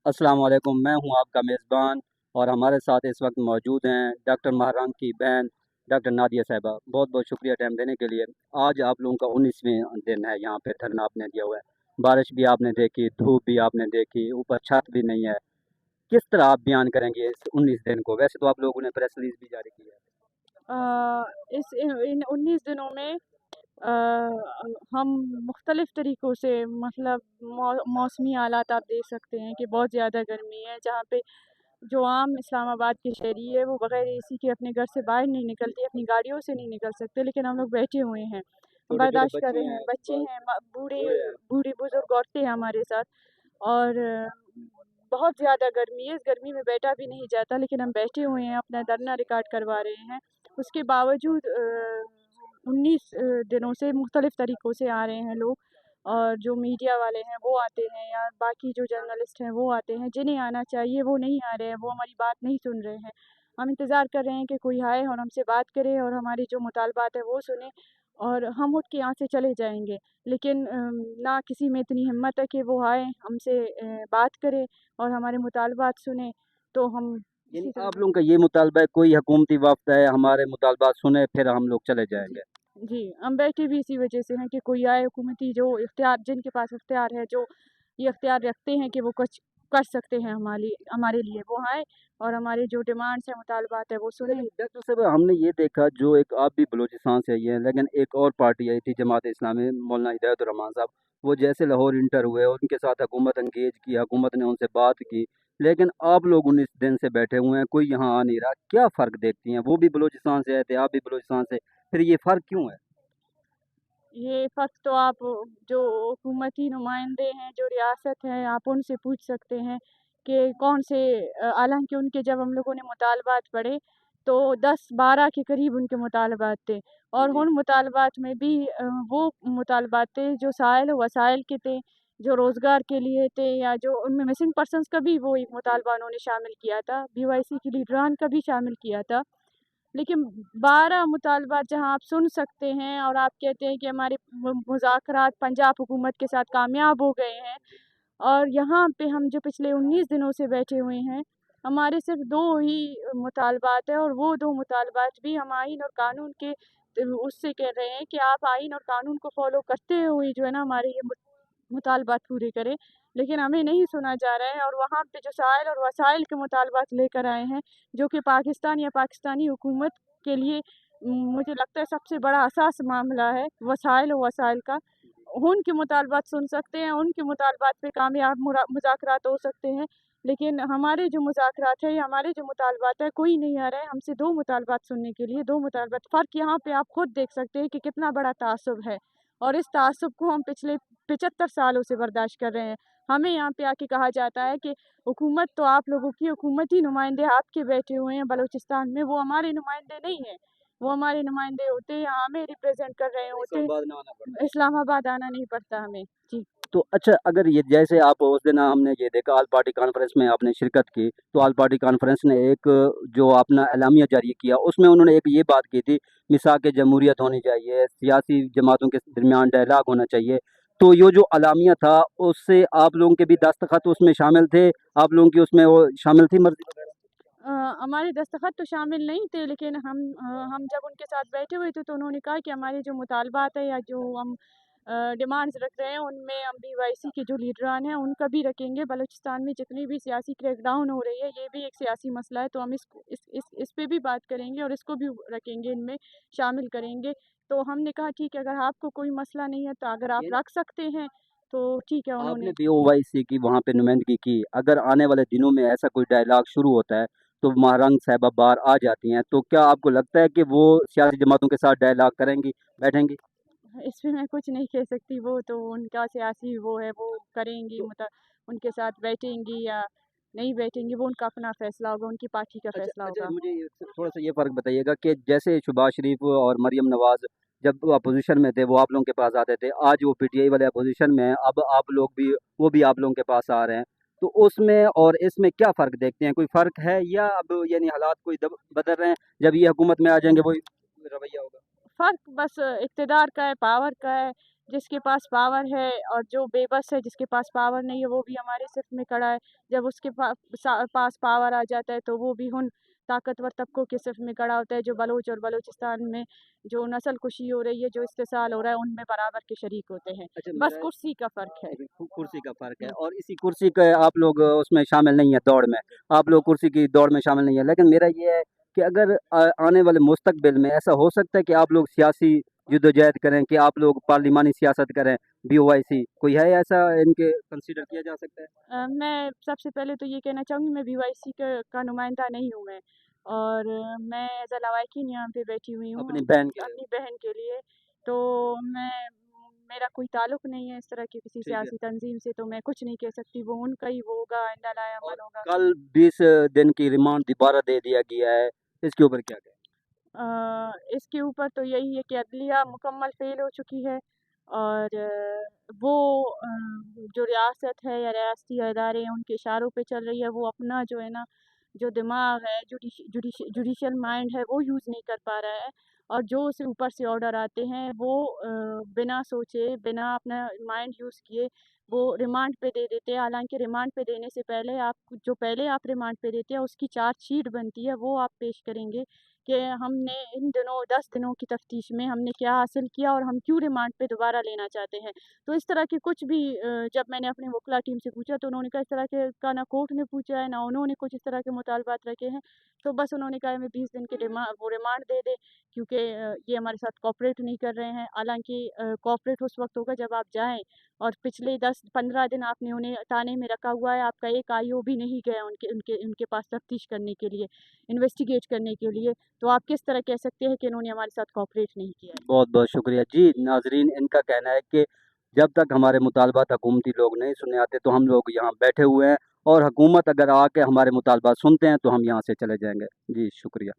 अस्सलाम वालेकुम। मैं हूं आपका मेज़बान और हमारे साथ इस वक्त मौजूद हैं डॉक्टर महरान की बहन डॉक्टर नादिया साहिबा। बहुत बहुत शुक्रिया टाइम देने के लिए। आज आप लोगों का 19वें दिन है, यहाँ पे धरना आपने दिया हुआ है। बारिश भी आपने देखी, धूप भी आपने देखी, ऊपर छत भी नहीं है। किस तरह आप बयान करेंगे इस 19 दिन को? वैसे तो आप लोगों ने प्रेस रिलीज भी जारी की है। अ, इन 19 दिनों में हम मुख्तलिफ़ तरीक़ों से मतलब मौसमी हालात आप देख सकते हैं कि बहुत ज़्यादा गर्मी है, जहाँ पे जो आम इस्लामाबाद की शहरी है वो बग़ैर एसी के अपने घर से बाहर नहीं निकलती, अपनी गाड़ियों से नहीं निकल सकते, लेकिन हम लोग बैठे हुए हैं, छोटे छोटे बर्दाश्त कर बच्चे रहे हैं, हैं, बच्चे हैं, बूढ़े बूढ़े हैं। बूढ़ी बुज़ुर्ग औरतें हैं हमारे साथ। और बहुत ज़्यादा गर्मी है, इस गर्मी में बैठा भी नहीं जाता, लेकिन हम बैठे हुए हैं, अपना धरना रिकॉर्ड करवा रहे हैं। उसके बावजूद 19 दिनों से मुख्तलिफ़ तरीक़ों से आ रहे हैं लोग, और जो मीडिया वाले हैं वो आते हैं, या बाकी जो जर्नलिस्ट हैं वो आते हैं, जिन्हें आना चाहिए वो नहीं आ रहे हैं, वो हमारी बात नहीं सुन रहे हैं। हम इंतज़ार कर रहे हैं कि कोई आए और हमसे बात करे और हमारी जो मुतालबात है वो सुने, और हम उठ के यहाँ से चले जाएँगे। लेकिन ना किसी में इतनी हिम्मत है कि वो आए, हमसे बात करें और हमारे मुतालबात सुने, तो हम यानी इसी आप तरह। लोगों का ये मुतालबा है कोई हुकूमती वफ्द है, हमारे मुतालबात सुने फिर हम लोग चले जी, जाएंगे। जी, हम बैठे भी इसी वजह से हैं कि कोई आए, हुकूमती जो इख्तियार, जिनके पास इख्तियार है, जो ये इख्तियार रखते हैं कि वो कुछ कर सकते हैं हमारे लिए, वो आएँ और हमारे जो डिमांड्स हैं, मुतालबात है, वो सुनें। लेकिन डॉक्टर साहब हमने ये देखा, जो एक आप भी बलूचिस्तान से आई हैं, लेकिन एक और पार्टी आई थी जमात इस्लामी, मौलाना हिदायतुर रहमान साहब। वो जैसे लाहौर इंटर हुए उनके साथ हुकूमत एंगेज की, हुकूमत ने उनसे बात की। लेकिन आप लोग 19 दिन से बैठे हुए हैं, कोई यहाँ आ नहीं रहा। क्या फ़र्क देखती हैं? वो भी बलूचिस्तान से आए थे, आप भी बलूचिस्तान से, फिर ये फ़र्क क्यों है? ये फ़र्क तो आप जो हुकूमती नुमाइंदे हैं, जो रियासत है, आप उनसे पूछ सकते हैं कि कौन से हालाँकि उनके जब हम लोगों ने मुतालबात पढ़े, तो 10-12 के करीब उनके मुतालबात थे, और जी। उन मुतालबात में भी वो मुतालबात थे जो साइल व वसाइल के थे, जो रोज़गार के लिए थे, या जो उनमें मिसिंग पर्सन्स का भी वो एक मुतालबा उन्होंने शामिल किया था, बीवाईसी के लीडरान का भी शामिल किया था। लेकिन 12 मुतालबात जहाँ आप सुन सकते हैं और आप कहते हैं कि हमारे मुज़ाकरात पंजाब हुकूमत के साथ कामयाब हो गए हैं, और यहाँ पे हम जो पिछले 19 दिनों से बैठे हुए हैं, हमारे सिर्फ़ 2 ही मुतालबात हैं, और वो 2 मुतालबात भी हम आइन और कानून के उससे कह रहे हैं कि आप आइन और कानून को फ़ॉलो करते हुए जो है ना हमारे ये मुतालबात पूरे करें। लेकिन हमें नहीं सुना जा रहा है, और वहाँ पे जो साइल और वसाइल के मुतालबात लेकर आए हैं, जो कि पाकिस्तान या पाकिस्तानी हुकूमत के लिए मुझे लगता है सबसे बड़ा हसास मामला है, वसाइल और वसाइल का। उनके मुतालबात सुन सकते हैं, उनके मुतालबात पे कामयाब मुज़ाकरात हो सकते हैं, लेकिन हमारे जो मुज़ाकरात है या हमारे जो मुतालबात है, कोई नहीं आ रहा है हमसे 2 मुतालबात सुनने के लिए, 2 मुतालबात। फ़र्क यहाँ पे आप खुद देख सकते हैं कि कितना बड़ा तआस्सुब है, और इस तआस्सुब को हम पिछले 75 सालों से बर्दाश्त कर रहे हैं। हमें यहाँ पे आके कहा जाता है कि हुकूमत तो आप लोगों की, हुकूमती नुमाइंदे आपके बैठे हुए हैं बलूचिस्तान में, वो हमारे नुमाइंदे नहीं हैं। वो हमारे नुमाइंदे होते हैं, हमें रिप्रेज़ेंट कर रहे होते हैं। इस्लामाबाद में आना पड़ता है। इस्लामाबाद आना नहीं पड़ता हमें। जी। तो अच्छा, अगर ये जैसे आप उस दिन हमने ये देखा ऑल पार्टी कॉन्फ्रेंस में आपने शिरकत की, तो ऑल पार्टी कॉन्फ्रेंस ने एक जो अपना एलामिया जारी किया, उसमें उन्होंने एक ये बात की थी, मिसाक जमहूरियत होनी चाहिए, सियासी जमातों के दरमियान डायलाग होना चाहिए। तो ये जो एलामिया था, उससे आप लोगों के भी दस्तखत उसमें शामिल थे? आप लोगों की उसमें वो शामिल थी मर्ज़ी वगैरह? हमारे दस्तखत तो शामिल नहीं थे, लेकिन हम जब उनके साथ बैठे हुए थे तो उन्होंने कहा कि हमारे जो मुतालबात है या जो हम डिमांड्स रख रहे हैं, उनमें हम बीवाईसी के जो लीडरान हैं उनका भी रखेंगे। बलूचिस्तान में जितनी भी सियासी क्रैकडाउन हो रही है, ये भी एक सियासी मसला है, तो हम इस पे भी बात करेंगे और इसको भी रखेंगे, इनमें शामिल करेंगे। तो हमने कहा ठीक है, अगर आपको कोई मसला नहीं है तो अगर आप ये रख सकते हैं तो ठीक है। आपने उन्होंने बीओवाईसी की वहाँ पे नुमाइंदगी की, अगर आने वाले दिनों में ऐसा कोई डायलॉग शुरू होता है, तो महारंग साहिबा बाहर आ जाती हैं, तो क्या आपको लगता है कि वो सियासी जमातों के साथ डायलॉग करेंगी, बैठेंगी? इस पे मैं कुछ नहीं कह सकती, वो तो उनका सियासी वो है, वो करेंगी, तो उनके साथ बैठेंगी या नहीं बैठेंगी, वो उनका अपना फ़ैसला होगा, उनकी पार्टी का अच्छा फ़ैसला अच्छा, होगा। मुझे थोड़ा-सा ये फ़र्क बताइएगा कि जैसे शहबाज शरीफ और मरियम नवाज़ जब वो अपोज़िशन में थे, वो आप लोगों के पास आते थे, आज वो पीटीआई वाले अपोज़िशन में हैं, अब आप लोग भी वो भी आप लोगों के पास आ रहे हैं। तो उसमें और इसमें क्या फ़र्क देखते हैं? कोई फ़र्क है, या अब यानी हालात कोई बदल रहे हैं, जब ये हुकूमत में आ जाएँगे वही रवैया होगा? फ़र्क बस इक़्तिदार का है, पावर का है। जिस के पास पावर है और जो बेबस है, जिसके पास पावर नहीं है, वो भी हमारे सिर्फ में खड़ा है। जब उसके पास पावर आ जाता है तो वो भी उन ताकतवर तबकों के सिर्फ में खड़ा होता है, जो बलोच और बलूचिस्तान में जो नस्ल कुशी हो रही है, जो इस्तेसाल हो रहा है, उनमें बराबर के शरीक होते हैं। अच्छा, बस मेरा कुर्सी का फ़र्क है। कुर्सी का फ़र्क है हुँ। और इसी कुर्सी के आप लोग उसमें शामिल नहीं है दौड़ में, आप लोग कुर्सी की दौड़ में शामिल नहीं है। लेकिन मेरा ये है कि अगर आने वाले मुस्तकबिल में ऐसा हो सकता है कि आप लोग सियासी जद्दोजहद करें, कि आप लोग पार्लिमानी सियासत करें, बीओवाईसी कोई है ऐसा इनके कंसीडर किया जा सकता है? मैं सबसे पहले तो ये कहना चाहूँगी, मैं बीवाईसी का नुमाइंदा नहीं हूँ मैं, और मैं एज़ अ लवाहिकीन यहाँ पे बैठी हुई हूँ अपनी बहन के अपनी बहन के लिए। तो मैं मेरा कोई ताल्लुक नहीं है इस तरह की किसी ठीक है। सियासी तंज़ीम से, तो मैं कुछ नहीं कह सकती। वो उनका ही वो होगा, आइंदा और लाएअमल होगा। कल 20 दिन की रिमांड दोबारा दे दिया गया है, इसके ऊपर क्या कहें? इसके ऊपर तो यही है कि अदलिया मुकम्मल फ़ेल हो चुकी है, और वो जो रियासत है या रियासती इदारे हैं, उनके इशारों पे चल रही है। वो अपना जो है ना, जो दिमाग है, जुडिशियल माइंड है, वो यूज़ नहीं कर पा रहा है, और जो उसे ऊपर से ऑर्डर आते हैं, वो बिना सोचे, बिना अपना माइंड यूज़ किए, वो रिमांड पे दे देते हैं। हालाँकि रिमांड पे देने से पहले पहले आप रिमांड पे देते हैं, उसकी चार्जशीट बनती है, वो आप पेश करेंगे कि हमने इन दिनों 10 दिनों की तफ्तीश में हमने क्या हासिल किया और हम क्यों रिमांड पे दोबारा लेना चाहते हैं। तो इस तरह के कुछ भी जब मैंने अपनी वकला टीम से पूछा, तो उन्होंने कहा इस तरह के का ना कोर्ट ने पूछा है, ना उन्होंने कुछ इस तरह के मुतालबात रखे हैं। तो बस उन्होंने कहा हमें 20 दिन के रिमांड दे दें, क्योंकि ये हमारे साथ कोऑपरेट नहीं कर रहे हैं। हालाँकि कोऑपरेट उस वक़्त होगा जब आप जाएँ, और पिछले 10-15 दिन आपने उन्हें ताने में रखा हुआ है, आपका एक आईओ भी नहीं गया उनके उनके उनके पास तफ्तीश करने के लिए, इन्वेस्टिगेट करने के लिए। तो आप किस तरह कह सकते हैं कि इन्होंने हमारे साथ कोऑपरेट नहीं किया है? बहुत-बहुत शुक्रिया। जी, नाज़रीन इनका कहना है कि जब तक हमारे मुतालबात हुकूमती लोग नहीं सुनने आते तो हम लोग यहाँ बैठे हुए हैं और हुकूमत अगर आके हमारे मुतालबात सुनते हैं तो हम यहाँ से चले जाएँगे। जी, शुक्रिया।